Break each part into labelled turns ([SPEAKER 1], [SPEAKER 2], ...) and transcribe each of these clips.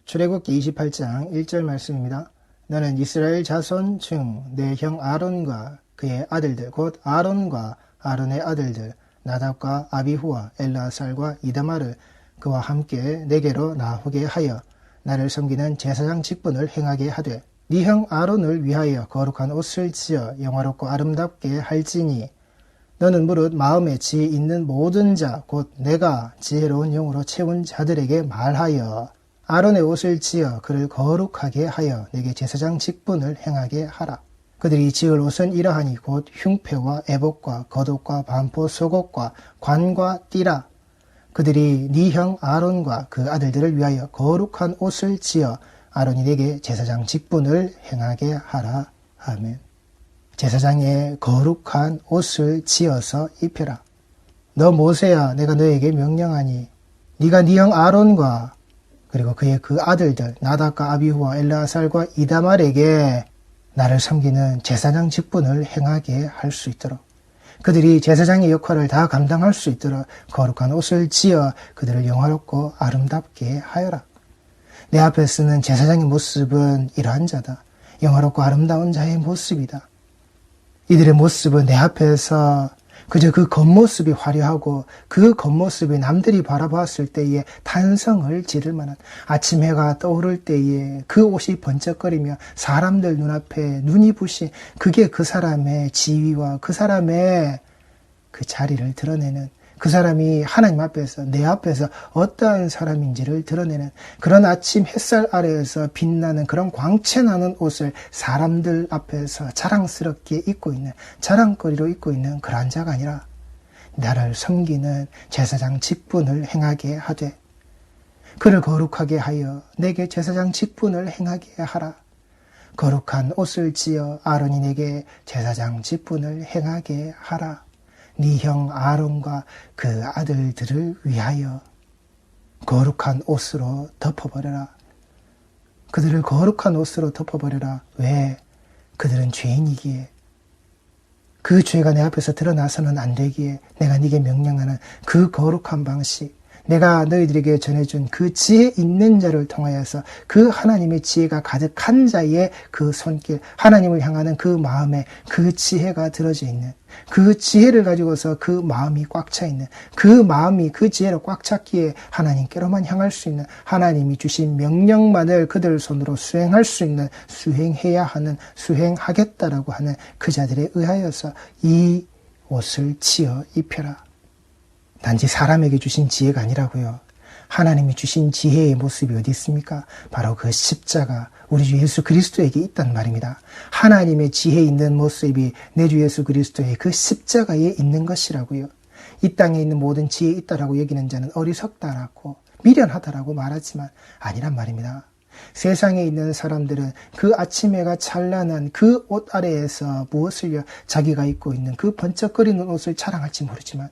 [SPEAKER 1] 출애굽기 28장 1절 말씀입니다. 너는 이스라엘 자손 중 내 형 아론과 그의 아들들 곧 아론과 아론의 아들들 나답과 아비후와 엘르아살과 이다마를 그와 함께 내게로 나오게 하여 나를 섬기는 제사장 직분을 행하게 하되 네 형 아론을 위하여 거룩한 옷을 지어 영화롭고 아름답게 할지니 너는 무릇 마음에 지혜 있는 모든 자 곧 내가 지혜로운 영으로 채운 자들에게 말하여 아론의 옷을 지어 그를 거룩하게 하여 내게 제사장 직분을 행하게 하라. 그들이 지을 옷은 이러하니 곧 흉패와 애복과 겉옷과 반포 속옷과 관과 띠라. 그들이 네 형 아론과 그 아들들을 위하여 거룩한 옷을 지어 아론이 내게 제사장 직분을 행하게 하라. 아멘. 제사장의 거룩한 옷을 지어서 입혀라. 너 모세야, 내가 너에게 명령하니 네가 네 형 아론과 그리고 그의 그 아들들 나답과 아비후와 엘르아살과 이다말에게 나를 섬기는 제사장 직분을 행하게 할 수 있도록 그들이 제사장의 역할을 다 감당할 수 있도록 거룩한 옷을 지어 그들을 영화롭고 아름답게 하여라. 내 앞에 쓰는 제사장의 모습은 이러한 자다. 영화롭고 아름다운 자의 모습이다. 이들의 모습은 내 앞에서 그저 그 겉모습이 화려하고 그 겉모습이 남들이 바라보았을 때에 탄성을 지를 만한 아침 해가 떠오를 때에 그 옷이 번쩍거리며 사람들 눈앞에 눈이 부신 그게 그 사람의 지위와 그 사람의 그 자리를 드러내는 그 사람이 하나님 앞에서 내 앞에서 어떠한 사람인지를 드러내는 그런 아침 햇살 아래에서 빛나는 그런 광채나는 옷을 사람들 앞에서 자랑스럽게 입고 있는 자랑거리로 입고 있는 그러한 자가 아니라 나를 섬기는 제사장 직분을 행하게 하되 그를 거룩하게 하여 내게 제사장 직분을 행하게 하라. 거룩한 옷을 지어 아론이 내게 제사장 직분을 행하게 하라. 네 형 아론과 그 아들들을 위하여 거룩한 옷으로 덮어버려라. 그들을 거룩한 옷으로 덮어버려라. 왜? 그들은 죄인이기에 그 죄가 내 앞에서 드러나서는 안 되기에 내가 네게 명령하는 그 거룩한 방식 내가 너희들에게 전해준 그 지혜 있는 자를 통하여서 그 하나님의 지혜가 가득한 자의 그 손길 하나님을 향하는 그 마음에 그 지혜가 들어져 있는 그 지혜를 가지고서 그 마음이 꽉 차 있는 그 마음이 그 지혜로 꽉 찼기에 하나님께로만 향할 수 있는 하나님이 주신 명령만을 그들 손으로 수행할 수 있는 수행해야 하는 수행하겠다라고 하는 그 자들에 의하여서 이 옷을 지어 입혀라. 단지 사람에게 주신 지혜가 아니라고요. 하나님이 주신 지혜의 모습이 어디 있습니까? 바로 그 십자가 우리 주 예수 그리스도에게 있단 말입니다. 하나님의 지혜 있는 모습이 내 주 예수 그리스도의 그 십자가에 있는 것이라고요. 이 땅에 있는 모든 지혜 있다라고 여기는 자는 어리석다라고 미련하다라고 말하지만 아니란 말입니다. 세상에 있는 사람들은 그 아침 해가 찬란한 그 옷 아래에서 무엇을요? 자기가 입고 있는 그 번쩍거리는 옷을 자랑할지 모르지만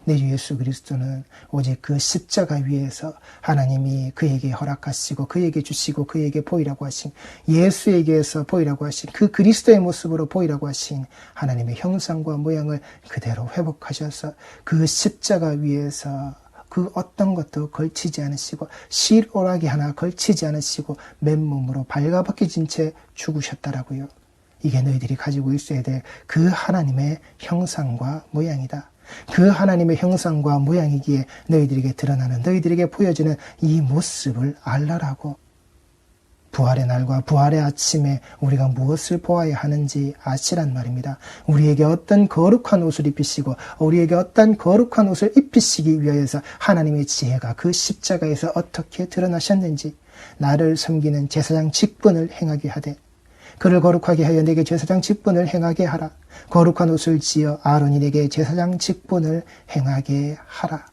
[SPEAKER 1] 내 주 예수 그리스도는 오직 그 십자가 위에서 하나님이 그에게 허락하시고 그에게 주시고 그에게 보이라고 하신 예수에게서 보이라고 하신 그 그리스도의 모습으로 보이라고 하신 하나님의 형상과 모양을 그대로 회복하셔서 그 십자가 위에서 그 어떤 것도 걸치지 않으시고 실오라기 하나 걸치지 않으시고 맨몸으로 발가벗겨진 채 죽으셨다라고요. 이게 너희들이 가지고 있어야 될 그 하나님의 형상과 모양이다. 그 하나님의 형상과 모양이기에 너희들에게 드러나는 너희들에게 보여지는 이 모습을 알라라고 부활의 날과 부활의 아침에 우리가 무엇을 보아야 하는지 아시란 말입니다. 우리에게 어떤 거룩한 옷을 입히시고 우리에게 어떤 거룩한 옷을 입히시기 위하여서 하나님의 지혜가 그 십자가에서 어떻게 드러나셨는지 나를 섬기는 제사장 직분을 행하게 하되 그를 거룩하게 하여 내게 제사장 직분을 행하게 하라. 거룩한 옷을 지어 아론이 내게 제사장 직분을 행하게 하라.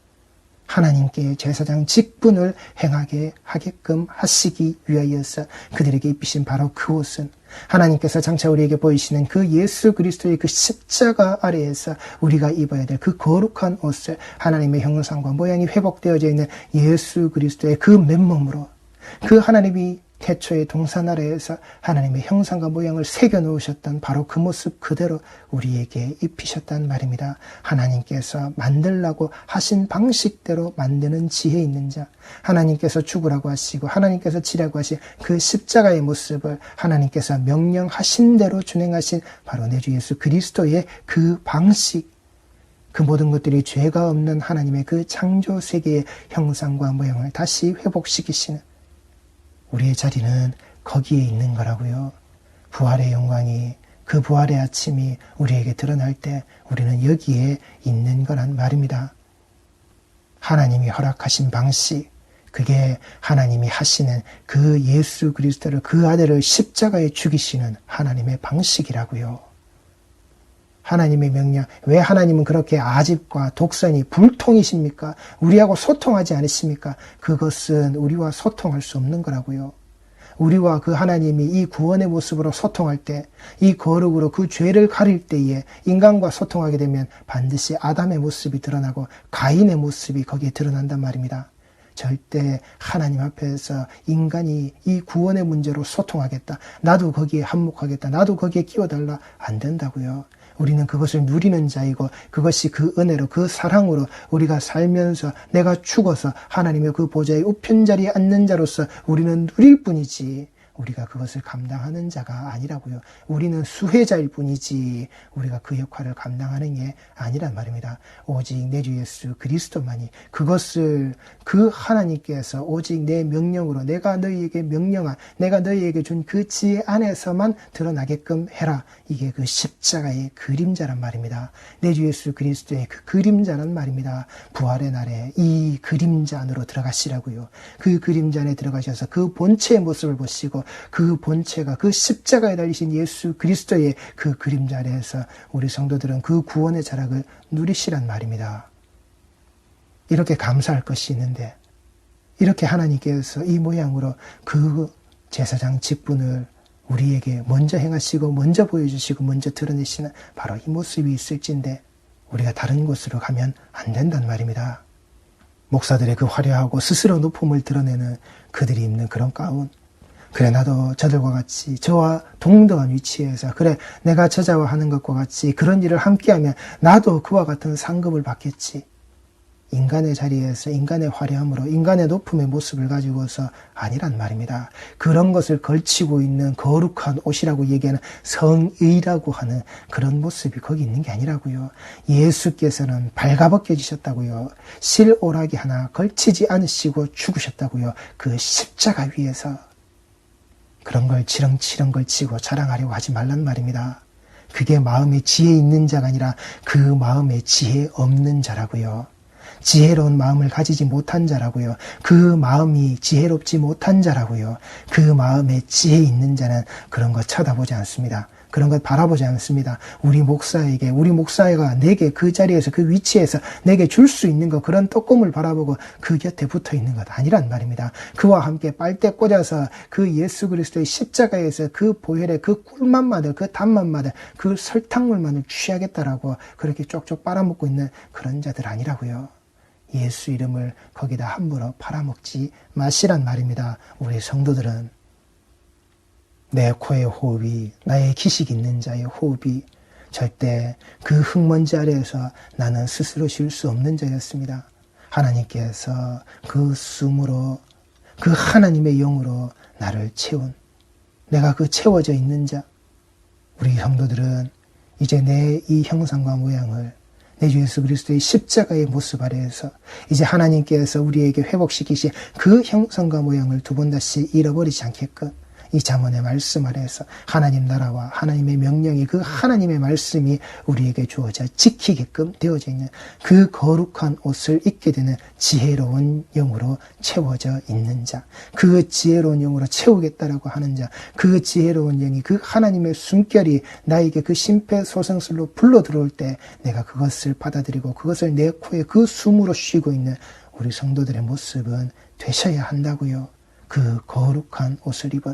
[SPEAKER 1] 하나님께 제사장 직분을 행하게 하게끔 하시기 위하여서 그들에게 입히신 바로 그 옷은 하나님께서 장차 우리에게 보이시는 그 예수 그리스도의 그 십자가 아래에서 우리가 입어야 될 그 거룩한 옷을 하나님의 형상과 모양이 회복되어져 있는 예수 그리스도의 그 맨몸으로 그 하나님이 태초의 동산아래에서 하나님의 형상과 모양을 새겨 놓으셨던 바로 그 모습 그대로 우리에게 입히셨단 말입니다. 하나님께서 만들라고 하신 방식대로 만드는 지혜 있는 자, 하나님께서 죽으라고 하시고 하나님께서 지라고 하신 그 십자가의 모습을 하나님께서 명령하신 대로 준행하신 바로 내 주 예수 그리스도의 그 방식, 그 모든 것들이 죄가 없는 하나님의 그 창조 세계의 형상과 모양을 다시 회복시키시는 우리의 자리는 거기에 있는 거라고요. 부활의 영광이, 그 부활의 아침이 우리에게 드러날 때 우리는 여기에 있는 거란 말입니다. 하나님이 허락하신 방식, 그게 하나님이 하시는 그 예수 그리스도를, 그 아들을 십자가에 죽이시는 하나님의 방식이라고요. 하나님의 명령, 왜 하나님은 그렇게 아집과 독선이 불통이십니까? 우리하고 소통하지 않으십니까? 그것은 우리와 소통할 수 없는 거라고요. 우리와 그 하나님이 이 구원의 모습으로 소통할 때, 이 거룩으로 그 죄를 가릴 때에 인간과 소통하게 되면 반드시 아담의 모습이 드러나고 가인의 모습이 거기에 드러난단 말입니다. 절대 하나님 앞에서 인간이 이 구원의 문제로 소통하겠다, 나도 거기에 한몫하겠다, 나도 거기에 끼워달라, 안 된다고요. 우리는 그것을 누리는 자이고 그것이 그 은혜로, 그 사랑으로 우리가 살면서 내가 죽어서 하나님의 그 보좌의 우편 자리에 앉는 자로서 우리는 누릴 뿐이지 우리가 그것을 감당하는 자가 아니라고요. 우리는 수혜자일 뿐이지 우리가 그 역할을 감당하는 게 아니란 말입니다. 오직 내 주 예수 그리스도만이 그것을, 그 하나님께서 오직 내 명령으로, 내가 너희에게 명령한, 내가 너희에게 준 그 지혜 안에서만 드러나게끔 해라. 이게 그 십자가의 그림자란 말입니다. 내 주 예수 그리스도의 그 그림자란 말입니다. 부활의 날에 이 그림자 안으로 들어가시라고요. 그 그림자 안에 들어가셔서 그 본체의 모습을 보시고 그 본체가 그 십자가에 달리신 예수 그리스도의 그 그림자 아래에서 우리 성도들은 그 구원의 자락을 누리시란 말입니다. 이렇게 감사할 것이 있는데, 이렇게 하나님께서 이 모양으로 그 제사장 직분을 우리에게 먼저 행하시고 먼저 보여주시고 먼저 드러내시는 바로 이 모습이 있을진데 우리가 다른 곳으로 가면 안 된단 말입니다. 목사들의 그 화려하고 스스로 높음을 드러내는 그들이 입는 그런 가운, 그래 나도 저들과 같이 저와 동등한 위치에서, 그래 내가 저자와 하는 것과 같이 그런 일을 함께하면 나도 그와 같은 상급을 받겠지. 인간의 자리에서 인간의 화려함으로 인간의 높음의 모습을 가지고서 아니란 말입니다. 그런 것을 걸치고 있는 거룩한 옷이라고 얘기하는 성의라고 하는 그런 모습이 거기 있는 게 아니라고요. 예수께서는 발가벗겨지셨다고요. 실오라기 하나 걸치지 않으시고 죽으셨다고요. 그 십자가 위에서. 그런 걸 치렁치렁 걸치고 자랑하려고 하지 말란 말입니다. 그게 마음에 지혜 있는 자가 아니라 그 마음에 지혜 없는 자라고요. 지혜로운 마음을 가지지 못한 자라고요. 그 마음이 지혜롭지 못한 자라고요. 그 마음에 지혜 있는 자는 그런 거 쳐다보지 않습니다. 그런 것 바라보지 않습니다. 우리 목사가 내게 그 자리에서, 그 위치에서 내게 줄 수 있는 것, 그런 떡꿈을 바라보고 그 곁에 붙어 있는 것 아니란 말입니다. 그와 함께 빨대 꽂아서 그 예수 그리스도의 십자가에서 그 보혈의 그 꿀맛만을, 그 단맛만을, 그 설탕물만을 취하겠다라고 그렇게 쪽쪽 빨아먹고 있는 그런 자들 아니라고요. 예수 이름을 거기다 함부로 팔아먹지 마시란 말입니다. 우리 성도들은 내 코의 호흡이, 나의 기식 있는 자의 호흡이 절대 그 흙먼지 아래에서 나는 스스로 쉴 수 없는 자였습니다. 하나님께서 그 숨으로, 그 하나님의 영으로 나를 채운, 내가 그 채워져 있는 자, 우리 성도들은 이제 내 이 형상과 모양을 내 주 예수 그리스도의 십자가의 모습 아래에서 이제 하나님께서 우리에게 회복시키신 그 형상과 모양을 두 번 다시 잃어버리지 않게끔 이 잠언의 말씀 아래에서 하나님 나라와 하나님의 명령이, 그 하나님의 말씀이 우리에게 주어져 지키게끔 되어져 있는 그 거룩한 옷을 입게 되는 지혜로운 영으로 채워져 있는 자, 그 지혜로운 영으로 채우겠다라고 하는 자, 그 지혜로운 영이, 그 하나님의 숨결이 나에게 그 심폐소생술로 불러 들어올 때 내가 그것을 받아들이고 그것을 내 코에 그 숨으로 쉬고 있는 우리 성도들의 모습은 되셔야 한다고요. 그 거룩한 옷을 입은,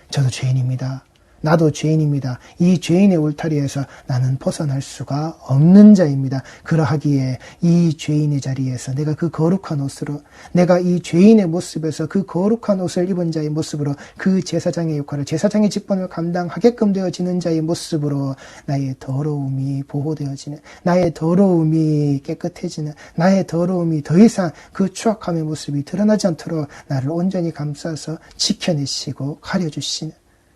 [SPEAKER 1] 저도 죄인입니다. 나도 죄인입니다. 이 죄인의 울타리에서 나는 벗어날 수가 없는 자입니다. 그러하기에 이 죄인의 자리에서 내가 그 거룩한 옷으로, 내가 이 죄인의 모습에서 그 거룩한 옷을 입은 자의 모습으로 그 제사장의 역할을, 제사장의 직분을 감당하게끔 되어지는 자의 모습으로 나의 더러움이 보호되어지는, 나의 더러움이 깨끗해지는, 나의 더러움이 더 이상 그 추악함의 모습이 드러나지 않도록 나를 온전히 감싸서 지켜내시고 가려주시는,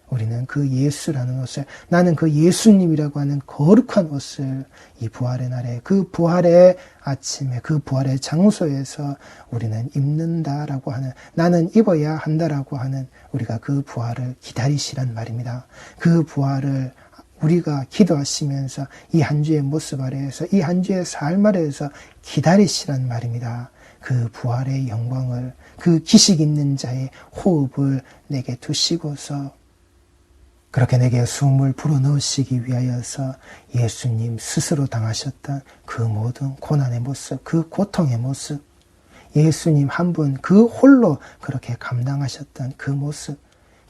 [SPEAKER 1] 우리는 그 예수라는 옷을, 나는 그 예수님이라고 하는 거룩한 옷을 이 부활의 날에, 그 부활의 아침에, 그 부활의 장소에서 우리는 입는다라고 하는, 나는 입어야 한다라고 하는, 우리가 그 부활을 기다리시란 말입니다. 그 부활을 우리가 기도하시면서 이 한 주의 모습 아래에서, 이 한 주의 삶 아래에서 기다리시란 말입니다. 그 부활의 영광을, 그 기식 있는 자의 호흡을 내게 두시고서 그렇게 내게 숨을 불어넣으시기 위하여서 예수님 스스로 당하셨던 그 모든 고난의 모습, 그 고통의 모습, 예수님 한 분 그 홀로 그렇게 감당하셨던 그 모습,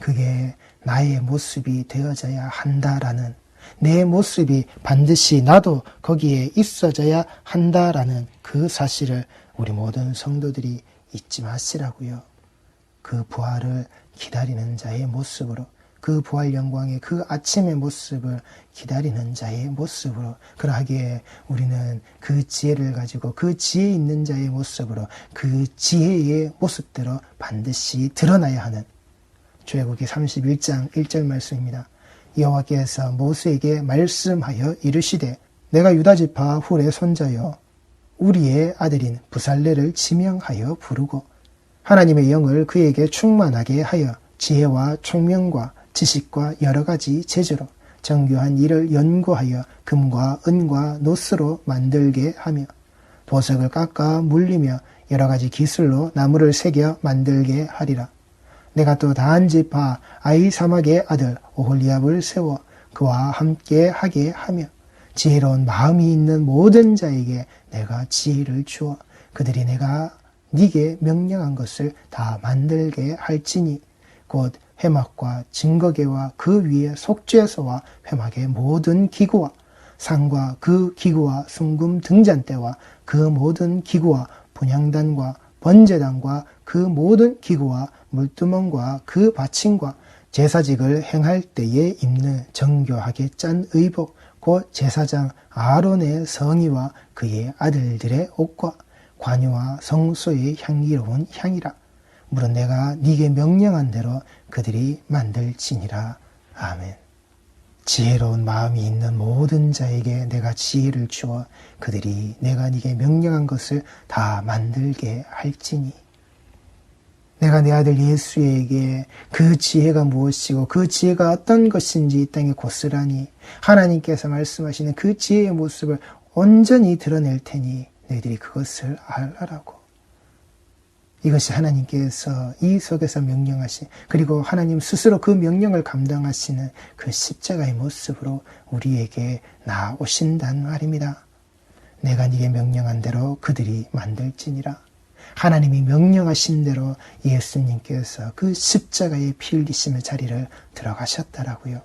[SPEAKER 1] 그게 나의 모습이 되어져야 한다라는, 내 모습이 반드시 나도 거기에 있어져야 한다라는 그 사실을 우리 모든 성도들이 잊지 마시라고요. 그 부활을 기다리는 자의 모습으로, 그 부활 영광의 그 아침의 모습을 기다리는 자의 모습으로, 그러하기에 우리는 그 지혜를 가지고 그 지혜 있는 자의 모습으로 그 지혜의 모습대로 반드시 드러나야 하는, 출애굽기 31장 1절 말씀입니다. 여호와께서 모세에게 말씀하여 이르시되 내가 유다지파 훌의 손자여 우리의 아들인 부살레를 지명하여 부르고 하나님의 영을 그에게 충만하게 하여 지혜와 총명과 지식과 여러 가지 재주로 정교한 일을 연구하여 금과 은과 노스로 만들게 하며 보석을 깎아 물리며 여러 가지 기술로 나무를 새겨 만들게 하리라. 내가 또 다한 지파 아히사막의 아들 오홀리압을 세워 그와 함께 하게 하며 지혜로운 마음이 있는 모든 자에게 내가 지혜를 주어 그들이 내가 네게 명령한 것을 다 만들게 할지니 곧 회막과 증거계와 그 위에 속죄소와 회막의 모든 기구와 상과 그 기구와 순금 등잔대와 그 모든 기구와 분향단과 번제단과 그 모든 기구와 물두멍과 그 받침과 제사직을 행할 때에 입는 정교하게 짠 의복 곧 제사장 아론의 성의와 그의 아들들의 옷과 관유와 성소의 향기로운 향이라. 물은 내가 네게 명령한 대로 그들이 만들지니라. 아멘. 지혜로운 마음이 있는 모든 자에게 내가 지혜를 주어 그들이 내가 네게 명령한 것을 다 만들게 할지니. 내가 내 아들 예수에게 그 지혜가 무엇이고 그 지혜가 어떤 것인지 이 땅에 고스란히 하나님께서 말씀하시는 그 지혜의 모습을 온전히 드러낼 테니 너희들이 그것을 알라라고. 이것이 하나님께서 이 속에서 명령하신, 그리고 하나님 스스로 그 명령을 감당하시는 그 십자가의 모습으로 우리에게 나오신단 말입니다. 내가 네게 명령한 대로 그들이 만들지니라. 하나님이 명령하신 대로 예수님께서 그 십자가의 피 흘리심의 자리를 들어가셨다라고요.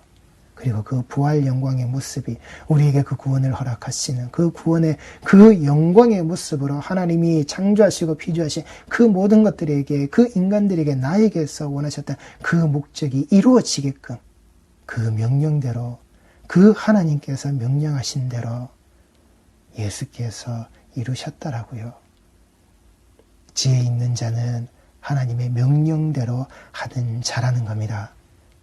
[SPEAKER 1] 그리고 그 부활 영광의 모습이 우리에게 그 구원을 허락하시는 그 구원의 그 영광의 모습으로 하나님이 창조하시고 피조하신 그 모든 것들에게, 그 인간들에게, 나에게서 원하셨던 그 목적이 이루어지게끔 그 명령대로, 그 하나님께서 명령하신 대로 예수께서 이루셨다라고요. 지혜 있는 자는 하나님의 명령대로 하는 자라는 겁니다.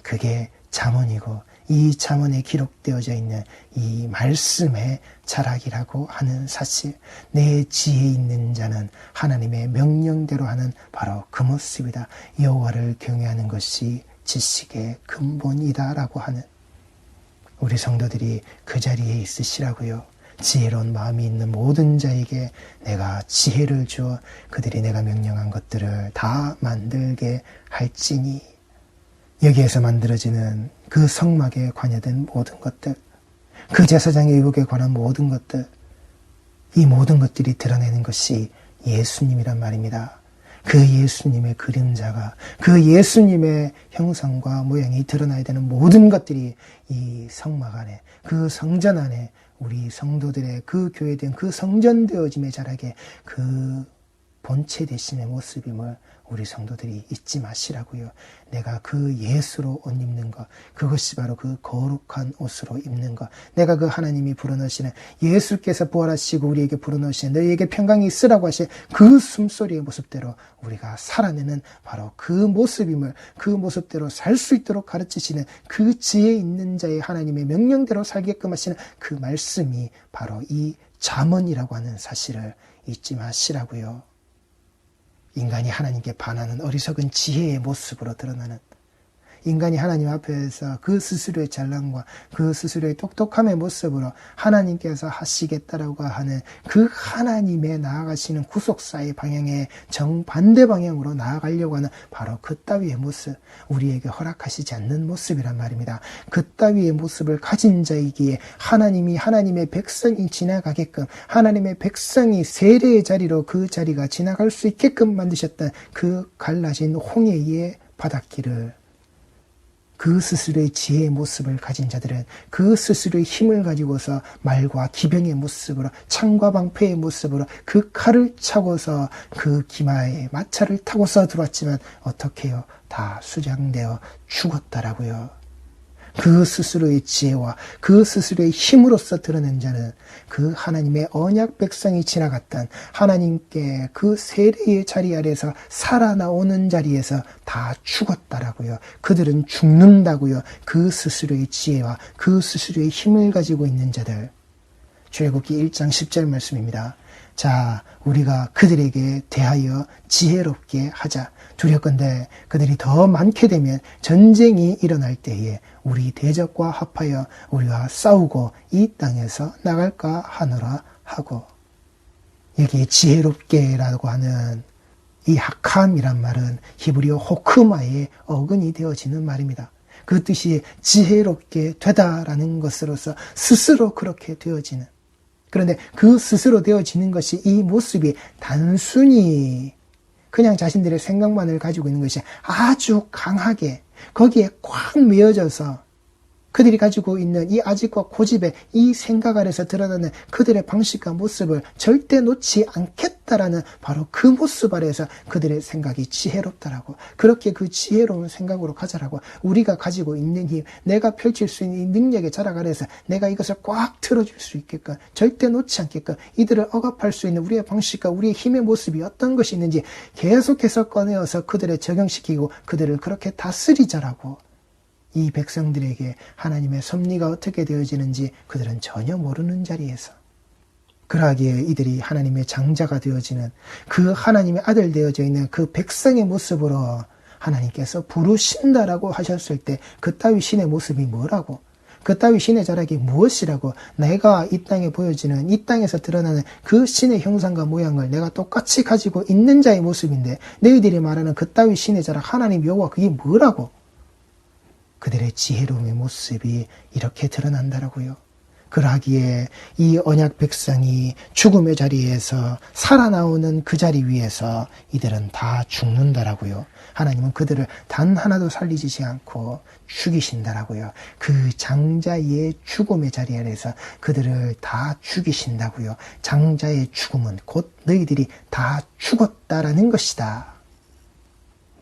[SPEAKER 1] 그게 잠언이고 이 잠언에 기록되어져 있는 이 말씀의 자락이라고 하는 사실, 내 지혜 있는 자는 하나님의 명령대로 하는 바로 그 모습이다. 여호와를 경외하는 것이 지식의 근본이다라고 하는, 우리 성도들이 그 자리에 있으시라고요. 지혜로운 마음이 있는 모든 자에게 내가 지혜를 주어 그들이 내가 명령한 것들을 다 만들게 할지니. 여기에서 만들어지는 그 성막에 관여된 모든 것들, 그 제사장의 의복에 관한 모든 것들, 이 모든 것들이 드러내는 것이 예수님이란 말입니다. 그 예수님의 그림자가, 그 예수님의 형상과 모양이 드러나야 되는 모든 것들이 이 성막 안에, 그 성전 안에 우리 성도들의 그 교회된 그 성전되어짐의 자락에 그 본체 되심의 모습임을 우리 성도들이 잊지 마시라고요. 내가 그 예수로 옷 입는 것, 그것이 바로 그 거룩한 옷으로 입는 것, 내가 그 하나님이 불어넣으시는, 예수께서 부활하시고 우리에게 불어넣으시는 너희에게 평강이 있으라고 하신 그 숨소리의 모습대로 우리가 살아내는 바로 그 모습임을, 그 모습대로 살 수 있도록 가르치시는 그 지혜 있는 자의 하나님의 명령대로 살게끔 하시는 그 말씀이 바로 이 잠언이라고 하는 사실을 잊지 마시라고요. 인간이 하나님께 반하는 어리석은 지혜의 모습으로 드러나는, 인간이 하나님 앞에서 그 스스로의 잘남과 그 스스로의 똑똑함의 모습으로 하나님께서 하시겠다라고 하는 그 하나님의 나아가시는 구속사의 방향에 정반대 방향으로 나아가려고 하는 바로 그 따위의 모습, 우리에게 허락하시지 않는 모습이란 말입니다. 그 따위의 모습을 가진 자이기에 하나님이 하나님의 백성이 지나가게끔, 하나님의 백성이 세례의 자리로 그 자리가 지나갈 수 있게끔 만드셨던 그 갈라진 홍해의 바닷길을, 그 스스로의 지혜의 모습을 가진 자들은 그 스스로의 힘을 가지고서 말과 기병의 모습으로, 창과 방패의 모습으로 그 칼을 차고서 그 기마에 마차를 타고서 들어왔지만 어떻게 해요? 다 수장되어 죽었다라고요. 그 스스로의 지혜와 그 스스로의 힘으로서 드러낸 자는 그 하나님의 언약 백성이 지나갔던 하나님께 그 세례의 자리 아래에서 살아나오는 자리에서 다 죽었다라고요. 그들은 죽는다고요. 그 스스로의 지혜와 그 스스로의 힘을 가지고 있는 자들. 출애굽기 1장 10절 말씀입니다. 자, 우리가 그들에게 대하여 지혜롭게 하자. 두렵건대 그들이 더 많게 되면 전쟁이 일어날 때에 우리 대적과 합하여 우리와 싸우고 이 땅에서 나갈까 하노라 하고, 여기 지혜롭게라고 하는 이 하캄이란 말은 히브리어 호크마의 어근이 되어지는 말입니다. 그 뜻이 지혜롭게 되다라는 것으로서 스스로 그렇게 되어지는, 그런데 그 스스로 되어지는 것이, 이 모습이 단순히 그냥 자신들의 생각만을 가지고 있는 것이 아주 강하게 거기에 꽉 메어져서 그들이 가지고 있는 이 아직과 고집의 이 생각 아래서 드러나는 그들의 방식과 모습을 절대 놓지 않겠다라는 바로 그 모습 아래에서 그들의 생각이 지혜롭다라고, 그렇게 그 지혜로운 생각으로 가자라고, 우리가 가지고 있는 힘, 내가 펼칠 수 있는 이 능력의 자락 아래에서 내가 이것을 꽉 틀어줄 수 있게끔, 절대 놓지 않게끔 이들을 억압할 수 있는 우리의 방식과 우리의 힘의 모습이 어떤 것이 있는지 계속해서 꺼내어서 그들을 적용시키고 그들을 그렇게 다스리자라고. 이 백성들에게 하나님의 섭리가 어떻게 되어지는지 그들은 전혀 모르는 자리에서, 그러하기에 이들이 하나님의 장자가 되어지는, 그 하나님의 아들 되어져 있는 그 백성의 모습으로 하나님께서 부르신다라고 하셨을 때 그 따위 신의 모습이 뭐라고, 그 따위 신의 자락이 무엇이라고, 내가 이 땅에 보여지는, 이 땅에서 드러나는 그 신의 형상과 모양을 내가 똑같이 가지고 있는 자의 모습인데, 너희들이 말하는 그 따위 신의 자락 하나님 여호와, 그게 뭐라고? 그들의 지혜로움의 모습이 이렇게 드러난다라고요. 그러하기에 이 언약 백성이 죽음의 자리에서 살아나오는 그 자리 위에서 이들은 다 죽는다라고요. 하나님은 그들을 단 하나도 살리지 않고 죽이신다라고요. 그 장자의 죽음의 자리 아래서 그들을 다 죽이신다고요. 장자의 죽음은 곧 너희들이 다 죽었다라는 것이다.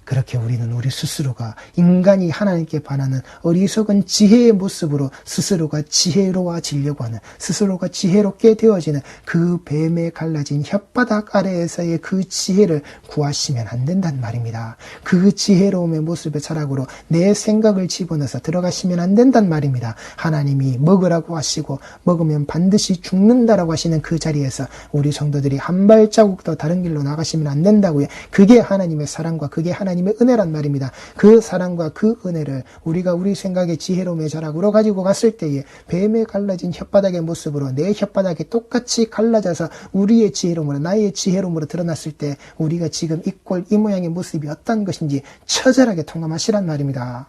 [SPEAKER 1] 그렇게 우리는 우리 스스로가, 인간이 하나님께 반하는 어리석은 지혜의 모습으로 스스로가 지혜로워지려고 하는, 스스로가 지혜롭게 되어지는 그 뱀에 갈라진 혓바닥 아래에서의 그 지혜를 구하시면 안 된단 말입니다. 그 지혜로움의 모습의 자락으로 내 생각을 집어넣어서 들어가시면 안 된단 말입니다. 하나님이 먹으라고 하시고 먹으면 반드시 죽는다라고 하시는 그 자리에서 우리 성도들이 한 발자국도 다른 길로 나가시면 안 된다고요. 그게 하나님의 사랑과 그게 하나님의 은혜란 말입니다. 그 사랑과 그 은혜를 우리가 우리 생각의 지혜로움의 자락으로 가지고 갔을 때에 뱀에 갈라진 혓바닥의 모습으로 내 혓바닥이 똑같이 갈라져서 우리의 지혜로움으로, 나의 지혜로움으로 드러났을 때 우리가 지금 이 꼴 이 모양의 모습이 어떤 것인지 처절하게 통감하시란 말입니다.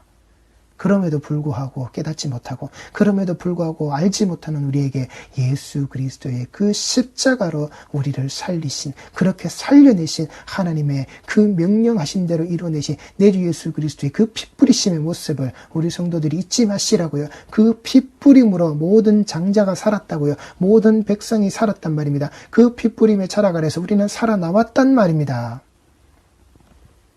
[SPEAKER 1] 그럼에도 불구하고 깨닫지 못하고 그럼에도 불구하고 알지 못하는 우리에게 예수 그리스도의 그 십자가로 우리를 살리신, 그렇게 살려내신 하나님의 그 명령하신 대로 이루어내신 내 주 예수 그리스도의 그 핏뿌리심의 모습을 우리 성도들이 잊지 마시라고요. 그 핏뿌림으로 모든 장자가 살았다고요. 모든 백성이 살았단 말입니다. 그 핏뿌림의 자락 아래서 우리는 살아남았단 말입니다.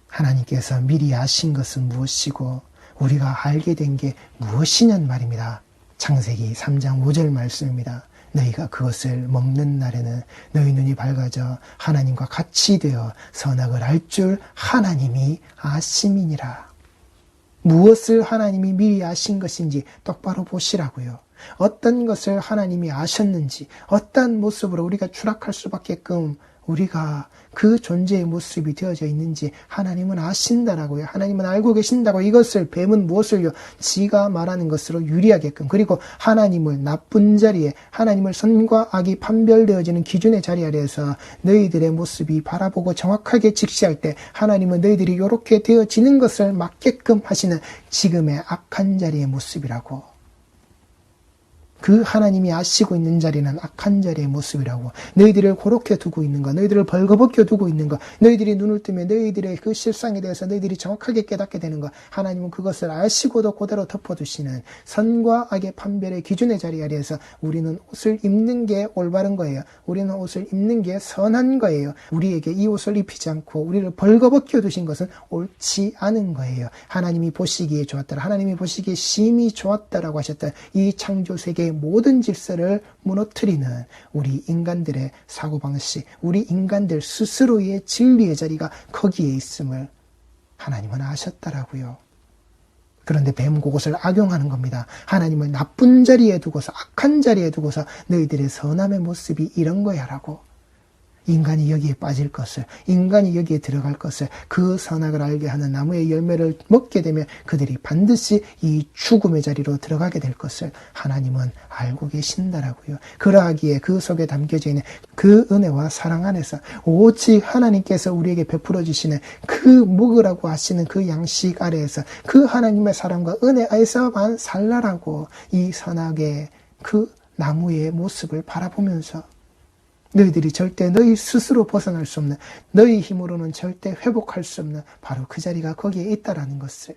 [SPEAKER 1] 하나님께서 미리 아신 것은 무엇이고 우리가 알게 된 게 무엇이냔 말입니다. 창세기 3장 5절 말씀입니다. 너희가 그것을 먹는 날에는 너희 눈이 밝아져 하나님과 같이 되어 선악을 알 줄 하나님이 아심이니라. 무엇을 하나님이 미리 아신 것인지 똑바로 보시라고요. 어떤 것을 하나님이 아셨는지, 어떤 모습으로 우리가 추락할 수밖에끔 우리가 그 존재의 모습이 되어져 있는지 하나님은 아신다라고요. 하나님은 알고 계신다고. 이것을 뱀은 무엇을요? 지가 말하는 것으로 유리하게끔, 그리고 하나님을 나쁜 자리에, 하나님을 선과 악이 판별되어지는 기준의 자리 아래에서 너희들의 모습이 바라보고 정확하게 직시할 때 하나님은 너희들이 이렇게 되어지는 것을 막게끔 하시는 지금의 악한 자리의 모습이라고. 그 하나님이 아시고 있는 자리는 악한 자리의 모습이라고. 너희들을 그렇게 두고 있는 것, 너희들을 벌거벗겨 두고 있는 것, 너희들이 눈을 뜨면 너희들의 그 실상에 대해서 너희들이 정확하게 깨닫게 되는 것, 하나님은 그것을 아시고도 그대로 덮어두시는 선과 악의 판별의 기준의 자리 아래에서 우리는 옷을 입는 게 올바른 거예요. 우리는 옷을 입는 게 선한 거예요. 우리에게 이 옷을 입히지 않고 우리를 벌거벗겨 두신 것은 옳지 않은 거예요. 하나님이 보시기에 좋았더라, 하나님이 보시기에 심히 좋았다라고 하셨던 이 창조세계의 모든 질서를 무너뜨리는 우리 인간들의 사고방식, 우리 인간들 스스로의 진리의 자리가 거기에 있음을 하나님은 아셨다라고요. 그런데 뱀 그것을 악용하는 겁니다. 하나님을 나쁜 자리에 두고서, 악한 자리에 두고서 너희들의 선함의 모습이 이런 거야 라고. 인간이 여기에 빠질 것을, 인간이 여기에 들어갈 것을, 그 선악을 알게 하는 나무의 열매를 먹게 되면 그들이 반드시 이 죽음의 자리로 들어가게 될 것을 하나님은 알고 계신다라고요. 그러하기에 그 속에 담겨져 있는 그 은혜와 사랑 안에서 오직 하나님께서 우리에게 베풀어 주시는 그 먹으라고 하시는 그 양식 아래에서 그 하나님의 사랑과 은혜 아래서만 살라라고, 이 선악의 그 나무의 모습을 바라보면서 너희들이 절대 너희 스스로 벗어날 수 없는, 너희 힘으로는 절대 회복할 수 없는 바로 그 자리가 거기에 있다라는 것을,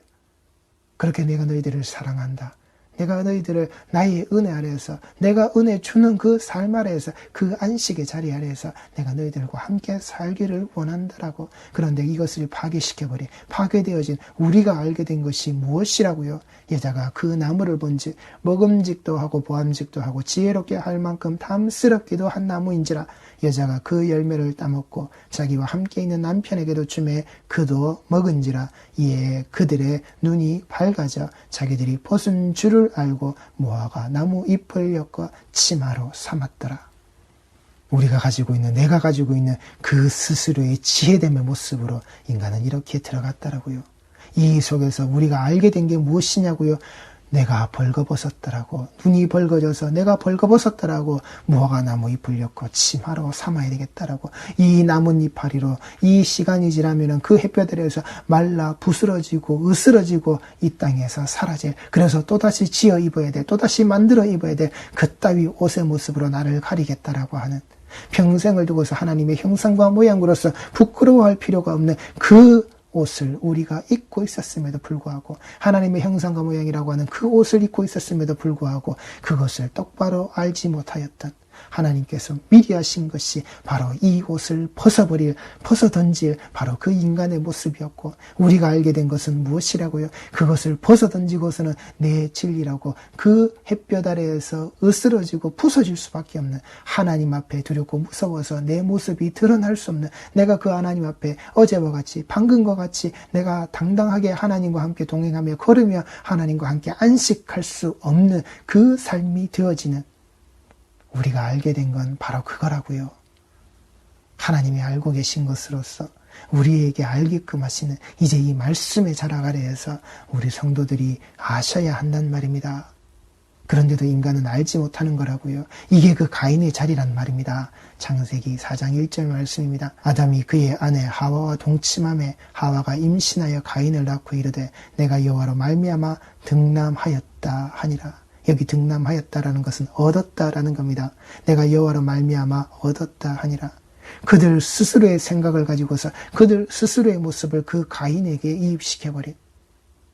[SPEAKER 1] 그렇게 내가 너희들을 사랑한다, 내가 너희들을 나의 은혜 아래에서, 내가 은혜 주는 그 삶 아래에서, 그 안식의 자리 아래에서 내가 너희들과 함께 살기를 원한다라고. 그런데 이것을 파괴시켜버린, 파괴되어진 우리가 알게 된 것이 무엇이라고요? 여자가 그 나무를 본즉 먹음직도 하고 보암직도 하고 지혜롭게 할 만큼 탐스럽기도 한 나무인지라. 여자가 그 열매를 따먹고 자기와 함께 있는 남편에게도 주매 그도 먹은지라. 이에 그들의 눈이 밝아져 자기들이 벗은 줄을 알고 무화과 나무 잎을 엮어 치마로 삼았더라. 우리가 가지고 있는, 내가 가지고 있는 그 스스로의 지혜됨의 모습으로 인간은 이렇게 들어갔다라고요. 이 속에서 우리가 알게 된 게 무엇이냐고요? 내가 벌거벗었더라고. 눈이 벌거져서 내가 벌거벗었더라고. 무화과 나무 잎을 엮고 치마로 삼아야 되겠다라고. 이 남은 이파리로 이 시간이 지나면은 그 햇볕 아래에서 말라 부스러지고 으스러지고 이 땅에서 사라질, 그래서 또다시 지어 입어야 돼, 또다시 만들어 입어야 돼, 그따위 옷의 모습으로 나를 가리겠다라고 하는, 평생을 두고서 하나님의 형상과 모양으로서 부끄러워할 필요가 없는 그 옷을 우리가 입고 있었음에도 불구하고, 하나님의 형상과 모양이라고 하는 그 옷을 입고 있었음에도 불구하고 그것을 똑바로 알지 못하였던 하나님께서 미리 하신 것이 바로 이 옷을 벗어던질 바로 그 인간의 모습이었고, 우리가 알게 된 것은 무엇이라고요? 그것을 벗어던지고서는 내 진리라고 그 햇볕 아래에서 으스러지고 부서질 수밖에 없는, 하나님 앞에 두렵고 무서워서 내 모습이 드러날 수 없는, 내가 그 하나님 앞에 어제와 같이 방금과 같이 내가 당당하게 하나님과 함께 동행하며 걸으며 하나님과 함께 안식할 수 없는 그 삶이 되어지는, 우리가 알게 된 건 바로 그거라고요. 하나님이 알고 계신 것으로서 우리에게 알게끔 하시는 이제 이 말씀의 자락 아래에서 우리 성도들이 아셔야 한단 말입니다. 그런데도 인간은 알지 못하는 거라고요. 이게 그 가인의 자리란 말입니다. 창세기 4장 1절 말씀입니다. 아담이 그의 아내 하와와 동침함에 하와가 임신하여 가인을 낳고 이르되 내가 여호와로 말미암아 득남하였다 하니라. 여기 득남하였다라는 것은 얻었다라는 겁니다. 내가 여호와로 말미암아 얻었다 하니라. 그들 스스로의 생각을 가지고서 그들 스스로의 모습을 그 가인에게 이입시켜버린,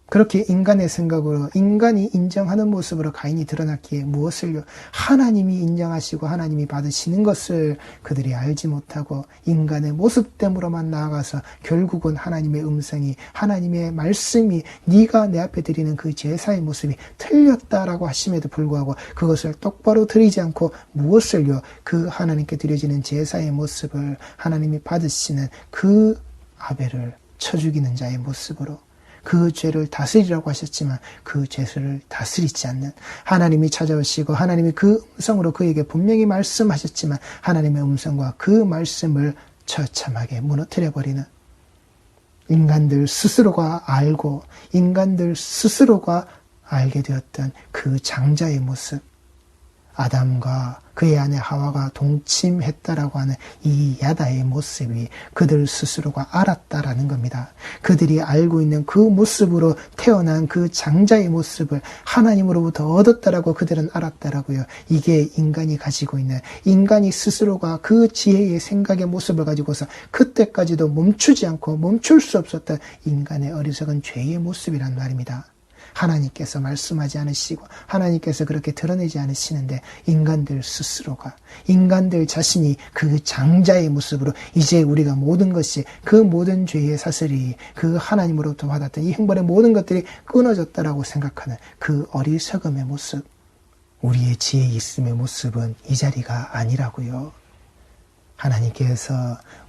[SPEAKER 1] 그렇게 인간의 생각으로 인간이 인정하는 모습으로 가인이 드러났기에 무엇을요? 하나님이 인정하시고 하나님이 받으시는 것을 그들이 알지 못하고 인간의 모습됨으로만 나아가서 결국은 하나님의 음성이, 하나님의 말씀이 네가 내 앞에 드리는 그 제사의 모습이 틀렸다라고 하심에도 불구하고 그것을 똑바로 드리지 않고 무엇을요? 그 하나님께 드려지는 제사의 모습을, 하나님이 받으시는 그 아벨을 쳐 죽이는 자의 모습으로, 그 죄를 다스리라고 하셨지만 그 죄를 다스리지 않는, 하나님이 찾아오시고 하나님이 그 음성으로 그에게 분명히 말씀하셨지만 하나님의 음성과 그 말씀을 처참하게 무너뜨려버리는 인간들 스스로가 알고 인간들 스스로가 알게 되었던 그 장자의 모습, 아담과 그의 아내 하와가 동침했다라고 하는 이 야다의 모습이 그들 스스로가 알았다라는 겁니다. 그들이 알고 있는 그 모습으로 태어난 그 장자의 모습을 하나님으로부터 얻었다라고 그들은 알았다라고요. 이게 인간이 가지고 있는, 인간이 스스로가 그 지혜의 생각의 모습을 가지고서 그때까지도 멈추지 않고 멈출 수 없었던 인간의 어리석은 죄의 모습이란 말입니다. 하나님께서 말씀하지 않으시고 하나님께서 그렇게 드러내지 않으시는데 인간들 스스로가, 인간들 자신이 그 장자의 모습으로 이제 우리가 모든 것이, 그 모든 죄의 사슬이, 그 하나님으로부터 받았던 이 형벌의 모든 것들이 끊어졌다라고 생각하는 그 어리석음의 모습, 우리의 지혜 있음의 모습은 이 자리가 아니라고요. 하나님께서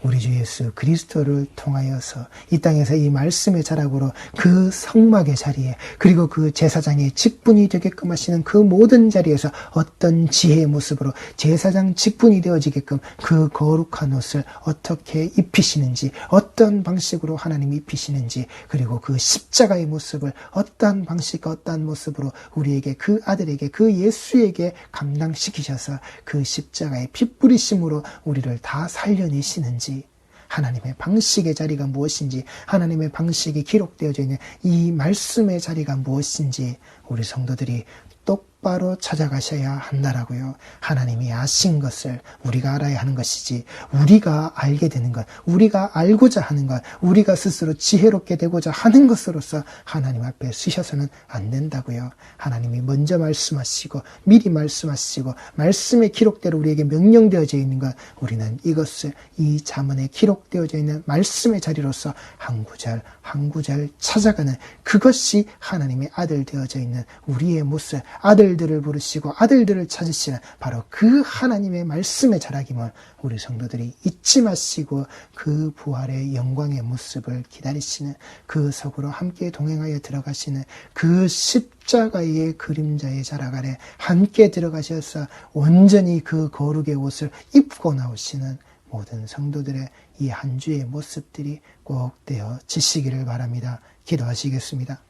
[SPEAKER 1] 우리 주 예수 그리스도를 통하여서 이 땅에서 이 말씀의 자락으로 그 성막의 자리에, 그리고 그 제사장의 직분이 되게끔 하시는 그 모든 자리에서 어떤 지혜의 모습으로 제사장 직분이 되어지게끔 그 거룩한 옷을 어떻게 입히시는지, 어떤 방식으로 하나님이 입히시는지, 그리고 그 십자가의 모습을 어떠한 방식과 어떠한 모습으로 우리에게, 그 아들에게, 그 예수에게 감당시키셔서 그 십자가의 피 뿌리심으로 우리를 다 살려내시는지, 하나님의 방식의 자리가 무엇인지, 하나님의 방식이 기록되어져 있는 이 말씀의 자리가 무엇인지 우리 성도들이 똑바로 찾아가셔야 한다라고요. 하나님이 아신 것을 우리가 알아야 하는 것이지, 우리가 알게 되는 것, 우리가 알고자 하는 것, 우리가 스스로 지혜롭게 되고자 하는 것으로서 하나님 앞에 쓰셔서는 안 된다고요. 하나님이 먼저 말씀하시고 미리 말씀하시고 말씀의 기록대로 우리에게 명령되어져 있는 것, 우리는 이것을, 이 잠언에 기록되어져 있는 말씀의 자리로서 한 구절 한 구절 찾아가는, 그것이 하나님의 아들 되어져 있는 우리의 모습, 아들들을 부르시고 아들들을 찾으시는 바로 그 하나님의 말씀의 자락임을 우리 성도들이 잊지 마시고 그 부활의 영광의 모습을 기다리시는, 그 속으로 함께 동행하여 들어가시는 그 십자가의 그림자의 자락 아래 함께 들어가셔서 온전히 그 거룩의 옷을 입고 나오시는 모든 성도들의 이 한 주의 모습들이 꼭 되어지시기를 바랍니다. 기도하시겠습니다.